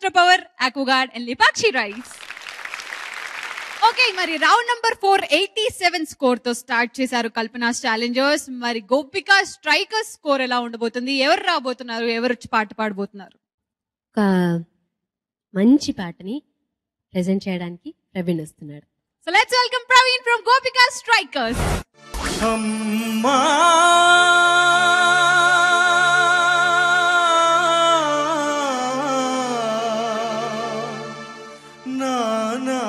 Extra Power, Aquaguard and Lipakshi Rice. Okay, మరి round number 487 score తో start చేశారు Kalpana's Challengers. మరి గోపిక స్ట్రైకర్స్ స్కోర్ ఎలా ఉండబోతుంది? ఎవరు రాబోతున్నారు? ఎవరు వచ్చి పాట పాడబోతున్నారు? ఒక మంచి పాటని ప్రెజెంట్ చేయడానికి ప్రవీణ్ వస్తున్నాడు. So let's welcome Praveen from Gopika strikers. అమ్మా నానా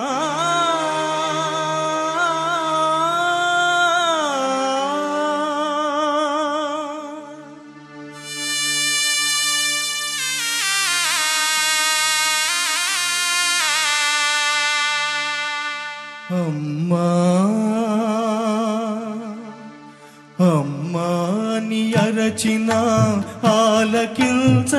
అమ్మా అమ్మా ని అరచిన ఆలకించవేమమ్మ,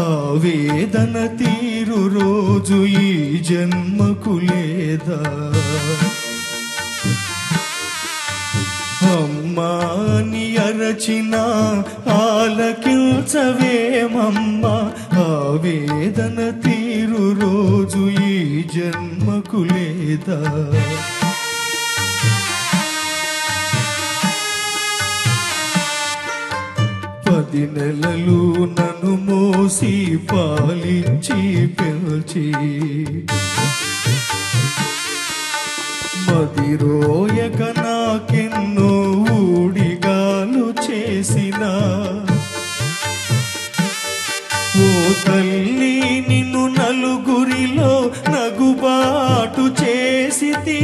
ఆవేదన తీరు రోజు ఈ జన్మకు లేదా. అమ్మా ని అరచిన ఆలకించవేమమ్మ, ఆవేదన తీరు రోజు ఈ జన్మకు లేదా. 10 నెలలు నన్ను మోసి పాలిచ్చి పెంచి, మదిరోయక నాకెన్నో ఊడిగాలు చేసిన, ఓ తల్లి నిన్ను నలుగురిలో నగుబాటు చేసితి,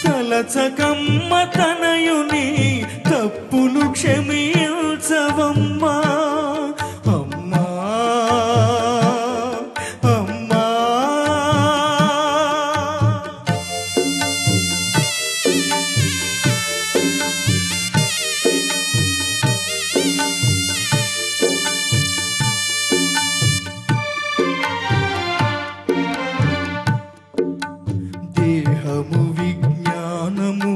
తలచకమ్మ తనయుని తప్పులు క్షమించవమ్మా. అమ్మా అమ్మా దేహము విజ్ఞానము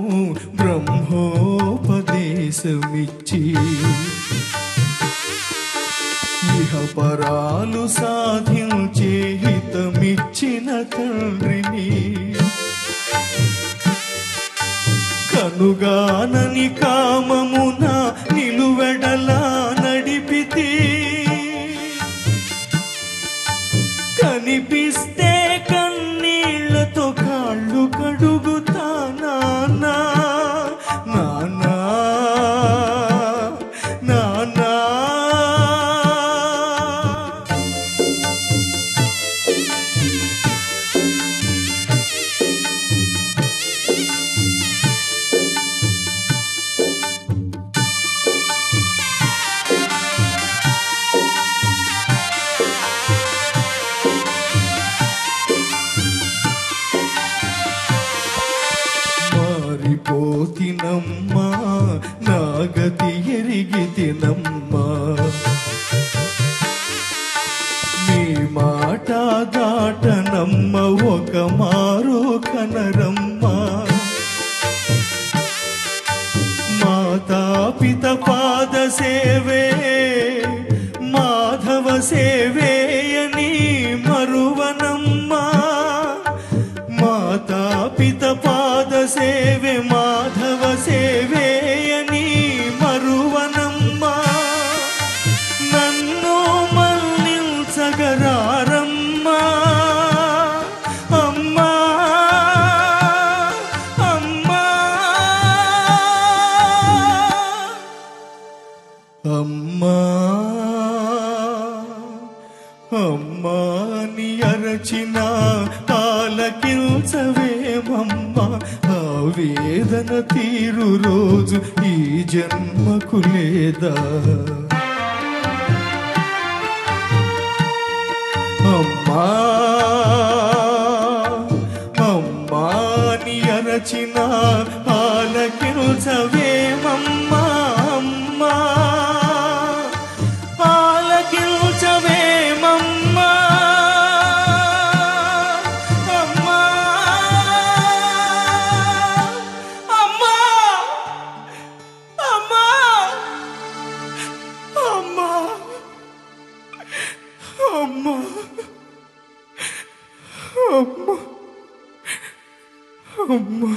బ్రహ్మోపదేశమిచ్చి, ఇహపరాలు సాధించే హితమిచ్చిన తండ్రిని, కనుగానని కామమున నిలువెడలా నడిపితి, కనిపిస్తే కన్నీళ్లతో కాళ్ళు కడుగుతా నాన్నా నాన్నా నాన్నా. మారిపోతినమ్మా, నాగతి ఎరిగితినమ్మా, నీ మాట దాటనమ్మ ఒక మారు కనరమ్మా. మాతాపిత పాద సేవే మాధవ సేవేయని మరువనమ్మా, మాతాపిత పాద సేవే మాధవ సేవేయని మరువనమ్మా. నన్ను మన్నించగరారమ్మా. అమ్మా అమ్మా అమ్మా అమ్మా ని అరచిన ఆలకించవేమమ్మ, ఆవేదన తీరు రోజు ఈ జన్మకు లేదా. అమ్మా అమ్మా ని అరచిన ఆలకించవేమమ్మ, అమ్మా ఆలకించవేమమ్మా. అమ్మా అమ్మా అమ్మా అమ్మా అమ్మా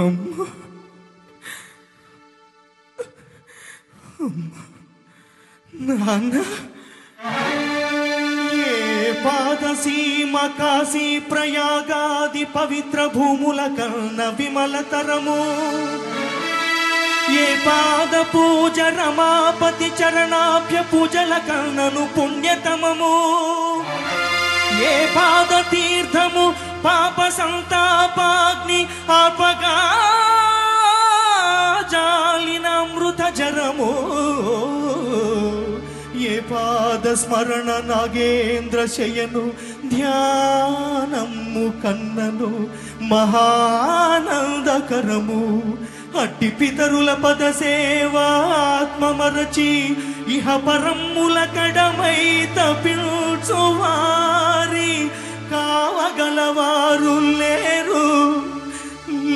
అమ్మా నాన్న ఏ పాదసీమ కాశీ ప్రయాగాది పవిత్ర భూముల కన్న విమలతరము ఏ పాద పూజ రమాపతి చరణాభ్య పూజల కన్నను పుణ్యతమము ఏ పాద తీర్థము పాప సంతాపాగ్ని ఆపగా జాలిన అమృత జరము ఏ పాద స్మరణ నాగేంద్ర శయను ధ్యానము కన్నను మహానందకరము అట్టి పితరుల పద సేవాత్మమరచి ఇహ పరమ్ముల కడమై తపిల్చువారి కావగలవారు లేరు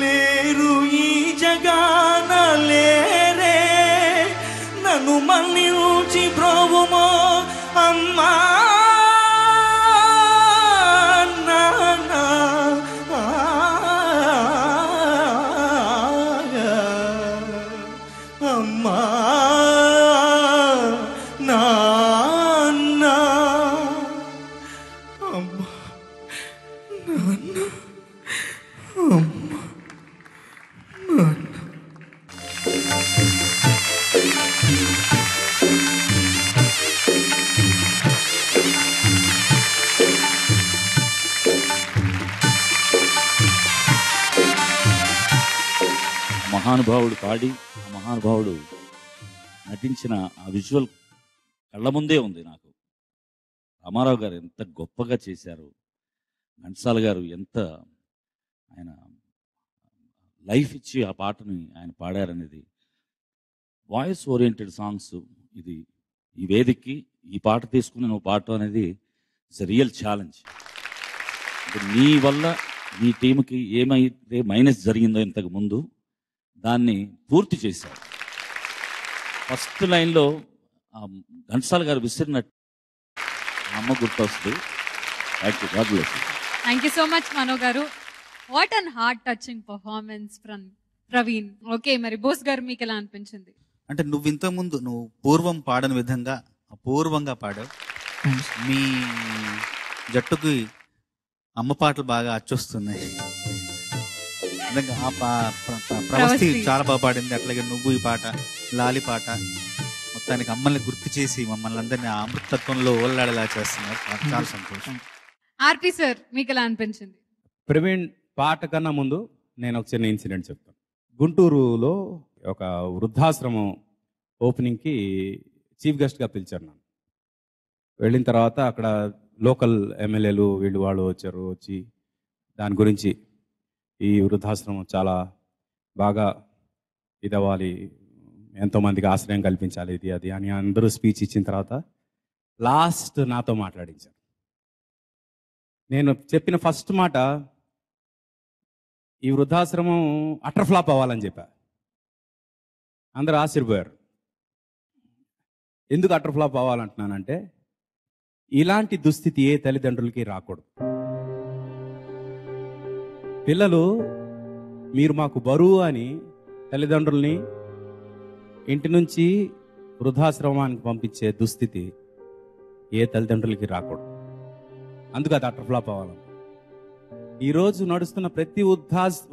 లేరు ఈ జగాన లేరే నన్ను మన్నించి బ్రోవుమో అమ్మా నాన్న అమ్మా నాన్న అమ్మా నాన్న అమ్మా నాన్న మహానుభావుడు పాడి ఆ మహానుభావుడు నటించిన ఆ విజువల్ కళ్ళ ముందే ఉంది నాకు. రామారావు గారు ఎంత గొప్పగా చేశారు, ఘంటసాల గారు ఎంత ఆయన లైఫ్ ఇచ్చి ఆ పాటని ఆయన పాడారనేది. వాయిస్ ఓరియంటెడ్ సాంగ్స్ ఇది ఈ వేదికకి ఈ పాట తీసుకుని నువ్వు పాడటం అనేది ఇట్స్ ఎ రియల్ ఛాలెంజ్. నీ వల్ల నీ టీంకి ఏమైతే మైనస్ జరిగిందో ఇంతకు ముందు దాన్ని పూర్తి చేశారు. ఫస్ట్ లైన్లో ఘంటసాల గారు విసిరిన అమ్మ గుర్తొస్తుంది. Thank you, god bless you. Thank you so much Mano గారు. What and heart touching performance from Praveen. Okay, మరి బోస్ గారు మీకు ఎలా అనిపించింది? అంటే నువ్వు ఇంతకుముందు నువ్వు పూర్వం పాడని విధంగా అపూర్వంగా పాడావు. మీ జట్టుకి అమ్మ పాటలు బాగా అచ్చొస్తున్నాయి. నిజంగా ఆ ప్రవస్తి చాలా బాగా పాడింది. అట్లాగే నువ్వు ఈ పాట, లాలి పాట మొత్తానికి అమ్మల్ని గుర్తు చేసి మమ్మల్ని అందరినీ ఆ అమృతత్వంలో ఓల్లాడేలా చేస్తున్నారు. చాలా సంతోషం. ఆర్పి సార్ మీకు ఎలా అనిపించింది? ప్రవీణ్ పాట కన్నా ముందు నేను ఒక చిన్న ఇన్సిడెంట్ చెప్తాను. గుంటూరులో ఒక వృద్ధాశ్రమం ఓపెనింగ్కి చీఫ్ గెస్ట్గా పిలిచారు నన్ను. వెళ్ళిన తర్వాత అక్కడ లోకల్ ఎమ్మెల్యేలు వీళ్ళు వాళ్ళు వచ్చారు. వచ్చి దాని గురించి ఈ వృద్ధాశ్రమం చాలా బాగా ఇదవ్వాలి, ఎంతోమందికి ఆశ్రయం కల్పించాలి, ఇది అది అని అందరూ స్పీచ్ ఇచ్చిన తర్వాత లాస్ట్ నాతో మాట్లాడించారు. నేను చెప్పిన ఫస్ట్ మాట, ఈ వృద్ధాశ్రమం అటర్ ఫ్లాప్ అవ్వాలని చెప్పా. అందరూ ఆశ్చర్యపోయారు. ఎందుకు అటర్ ఫ్లాప్ అవ్వాలంటున్నానంటే, ఇలాంటి దుస్థితి ఏ తల్లిదండ్రులకి రాకూడదు. పిల్లలు మీరు మాకు బరువు అని తల్లిదండ్రుల్ని ఇంటి నుంచి వృద్ధాశ్రమానికి పంపించే దుస్థితి ఏ తల్లిదండ్రులకి రాకూడదు. అందుకు అది అటర్ ఫ్లాప్ అవ్వాలి. ఈరోజు నడుస్తున్న ప్రతి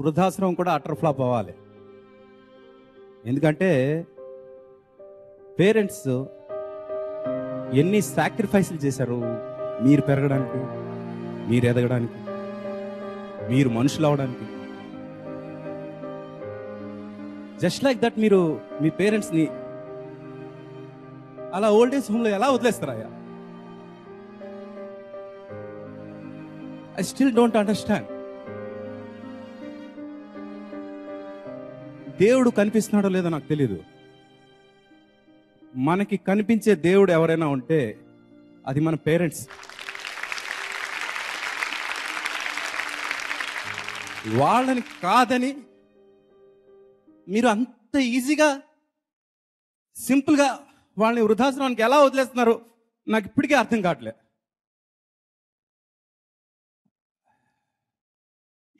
వృద్ధాశ్రమం కూడా అటర్ ఫ్లాప్ అవ్వాలి. ఎందుకంటే పేరెంట్స్ ఎన్ని సాక్రిఫైస్లు చేశారు మీరు పెరగడానికి, మీరు ఎదగడానికి, మీరు మనుషులు అవడానికి. జస్ట్ లైక్ దట్ మీరు మీ పేరెంట్స్ని అలా ఓల్డ్ ఏజ్ హోమ్లో ఎలా వదిలేస్తారా? I still don't understand. దేవుడు కనిపిస్తున్నాడో లేదో నాకు తెలీదు. మనకి కనిపించే దేవుడు ఎవరైనా ఉంటే అది మన పేరెంట్స్. వాళ్ళని కాదని మీరు అంత ఈజీగా సింపుల్గా వాళ్ళని వృద్ధాశ్రమానికి ఎలా వదిలేస్తున్నారు నాకు ఇప్పటికే అర్థం కావట్లేదు.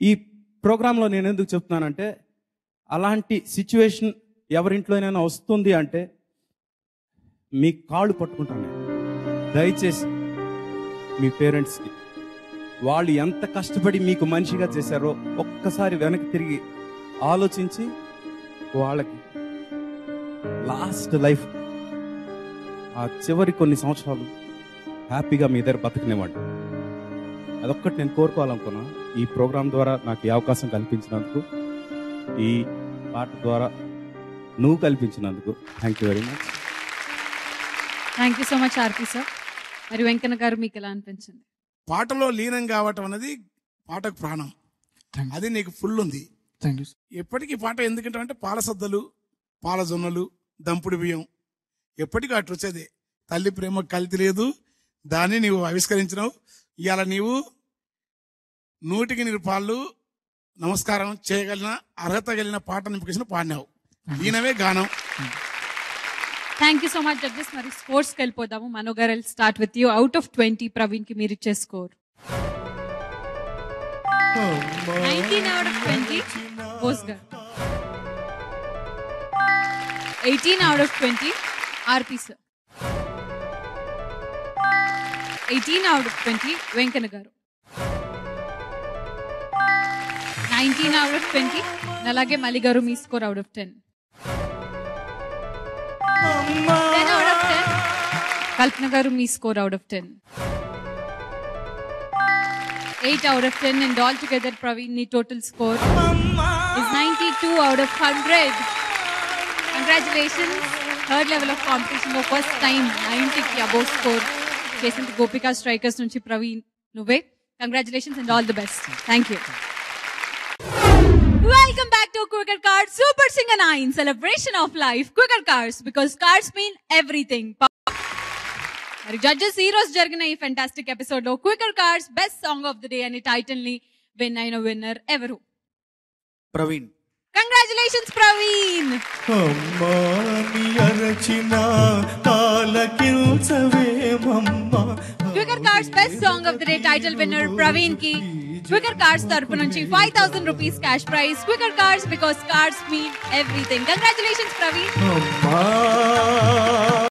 ఈ ప్రోగ్రాంలో నేను ఎందుకు చెప్తున్నానంటే, అలాంటి సిచ్యువేషన్ ఎవరింట్లోనైనా వస్తుంది అంటే మీ కాళ్ళు పట్టుకుంటాను నేను. దయచేసి మీ పేరెంట్స్కి వాళ్ళు ఎంత కష్టపడి మీకు మనిషిగా చేశారో ఒక్కసారి వెనక్కి తిరిగి ఆలోచించి వాళ్ళకి లాస్ట్ లైఫ్, ఆ చివరి కొన్ని సంవత్సరాలు హ్యాపీగా మీ దగ్గర బతకనివ్వండి. అదొక్కటి నేను కోరుకోవాలనుకున్నా. ఈ ప్రోగ్రాం ద్వారా నాకు ఈ అవకాశం కల్పించినందుకు, ఈ పాట ద్వారా నువ్వు కల్పించినందుకు thank you very much. Thank you so much RP sir. మరి వెంకన్న గారు మీకు ఎలా అనిపించింది? పాటలో లీనం కావటం అనేది పాటకు ప్రాణం. అది నీకు ఫుల్ ఉంది. Thank you. ఎప్పటికీ పాట ఎందుకంటే అంటే పాల సద్దలు, పాల జొన్నలు, దంపుడు బియ్యం ఎప్పటికీ అటు వచ్చేదే. తల్లి ప్రేమ కల్తీ లేదు, దాన్ని నీవు ఆవిష్కరించినావు. ఇవాళ నీవు 100కి 100 పాళ్ళు నమస్కారం చేయగలిగిన అర్హత కలిగిన పాట నింపుకేసిన పాడినావు. ఈయనవే గానం. Thank you so much judges. మరి స్కోర్స్కి వెళ్ళిపోదాము. మనో గారు start with you. Out of 20 Praveen కి మీరు ఇచ్చే స్కోర్ 19 out of 20. బోస్ గారు 18 out of 20. RP sir 18 out of 20. Venkanna గారు 19 out of 20. అలాగే మలి గారు మీ score out of 10. 10 out of 10. Kalpana గారు మీ score out of 10. 8 out of 10. And all together Praveen ni total score is 92 out of 100. Congratulations. Third level of competition లో first time 90కి above score చేసింది గోపికా strikers నుంచి ప్రవీణ్ నువ్వే. Congratulations and all the best. Thank you. Welcome back to Cricket Cards Super Singer 9 celebration of life. Cricket Cards because cards mean everything. మరి judges ఈ రోజు జరిగిన ఈ fantastic episode లో Quikr cards best song of the day అనే title ని win అయిన winner ఎవరు? Praveen. Congratulations Praveen. Quikr cards best song of the day title winner Praveen కి క్వికర్ కార్డ్స్ తరపు నుంచి 5000 rupees cash prize. Quikr cards because cards mean everything. Congratulations Praveen.